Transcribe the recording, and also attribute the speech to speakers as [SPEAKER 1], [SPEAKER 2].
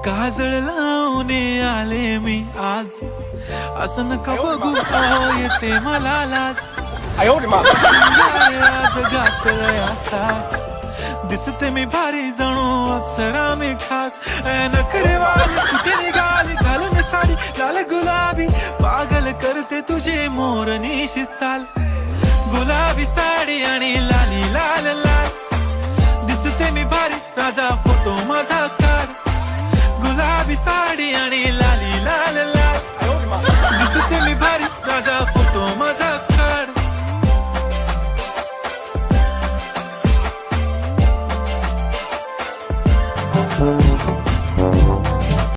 [SPEAKER 1] काजळ लावून आले मी आज, असं नका बघू येते मला लाज. आज घातलंय असाच, दिसते मी भारी जणू अप्सरा मी खास. नखरे वाली कुठे निघाली घालून साडी लाल गुलाबी, पागल करते तुझे मोरनीशी चाल. गुलाबी साडी आणि लाली लाल लाल, दिसते मी भारी राजा फोटो माझा काढ. गुलाबी साडी आणि लाली लाल लाल, दिसते मी भारी राजा.